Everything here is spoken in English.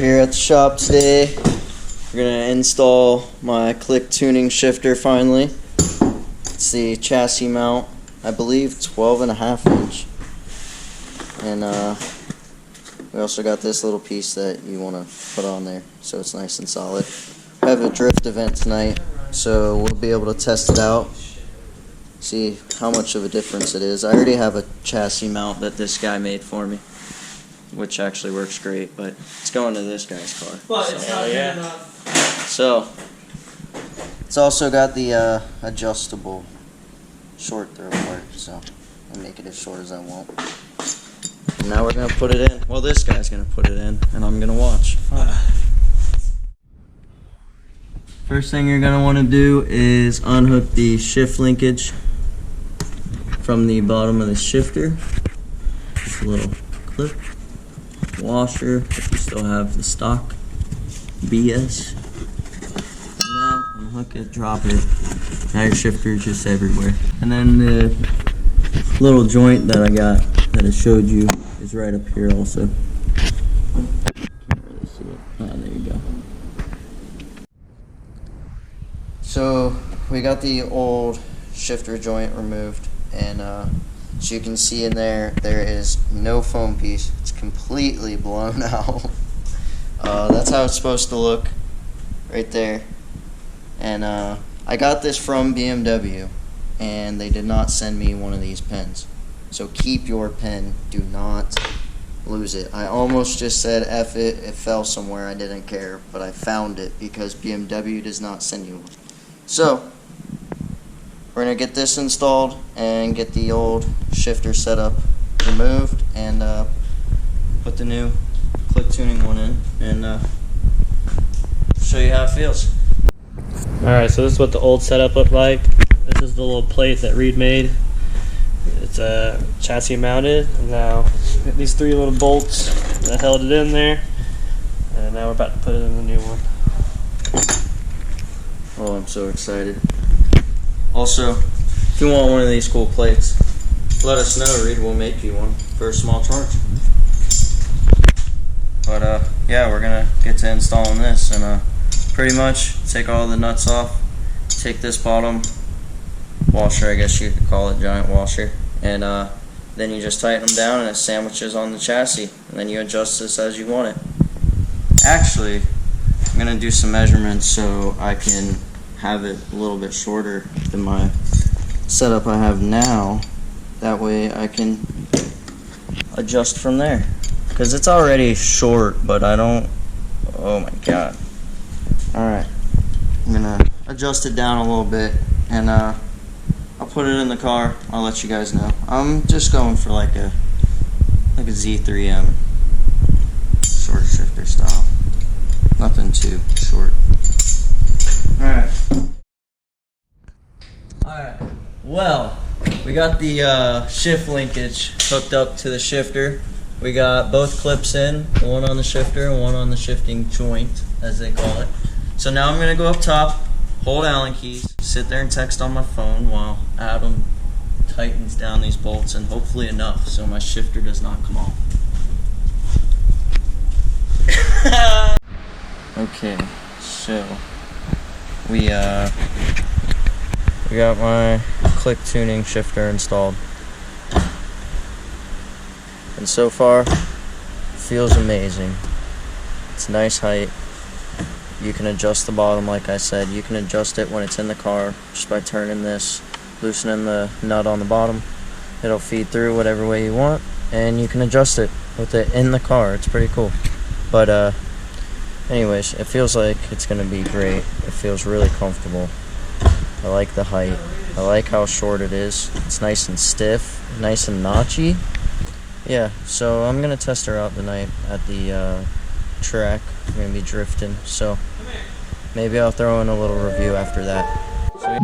here at the shop today. We're going to install my Cliqtuning shifter finally. It's the chassis mount, I believe 12.5 inch. And we also got this little piece that you want to put on there so it's nice and solid. We have a drift event tonight, so we'll be able to test it out, see how much of a difference it is. I already have a chassis mount that this guy made for me, which actually works great, but it's going to this guy's car. But it's not good enough. So it's also got the adjustable short throw part, so I'll make it as short as I want. And now we're gonna put it in. Well, this guy's gonna put it in, and I'm gonna watch. First thing you're gonna want to do is unhook the shift linkage from the bottom of the shifter. Just a little clip, washer if you still have the stock BS. Now unhook it, drop it. Now your shifter is just everywhere. And then the little joint that I got that I showed you is right up here also. Can't really see it. Oh, there you go. So we got the old shifter joint removed, and as you can see in there is no foam piece. It's completely blown out. That's how it's supposed to look right there. And I got this from BMW, and they did not send me one of these pins. So keep your pin, do not lose it. I almost just said F it, it fell somewhere, I didn't care, but I found it because BMW does not send you one. So we're going to get this installed and get the old shifter setup removed and put the new Cliqtuning one in and show you how it feels. Alright, so this is what the old setup looked like. This is the little plate that Reed made. It's chassis mounted, and now these three little bolts that held it in there, and now we're about to put it in the new one. Oh, I'm so excited. Also, if you want one of these cool plates, let us know, Reed. We'll make you one for a small charge. But yeah, we're gonna get to installing this, and pretty much take all the nuts off, take this bottom washer, I guess you could call it, giant washer, and then you just tighten them down and it sandwiches on the chassis, and then you adjust this as you want it. Actually, I'm gonna do some measurements so I can have it a little bit shorter than my setup I have now. That way I can adjust from there, because it's already short, but I don't, oh my god. Alright, I'm gonna adjust it down a little bit, and I'll put it in the car. I'll let you guys know. I'm just going for like a Z3M short shifter style. Nothing too short. Alright, well, we got the shift linkage hooked up to the shifter. We got both clips in, one on the shifter and one on the shifting joint, as they call it. So now I'm going to go up top, hold Allen keys, sit there and text on my phone while Adam tightens down these bolts, and hopefully enough so my shifter does not come off. Okay, so we got my Cliqtuning shifter installed, and so far feels amazing. It's a nice height. You can adjust the bottom, like I said. You can adjust it when it's in the car just by turning this, loosening the nut on the bottom. It'll feed through whatever way you want, and you can adjust it with it in the car. It's pretty cool. But anyways, it feels like it's gonna be great. It feels really comfortable. I like the height. I like how short it is. It's nice and stiff, nice and notchy. Yeah, so I'm gonna test her out tonight at the track. I'm gonna be drifting, so maybe I'll throw in a little review after that. So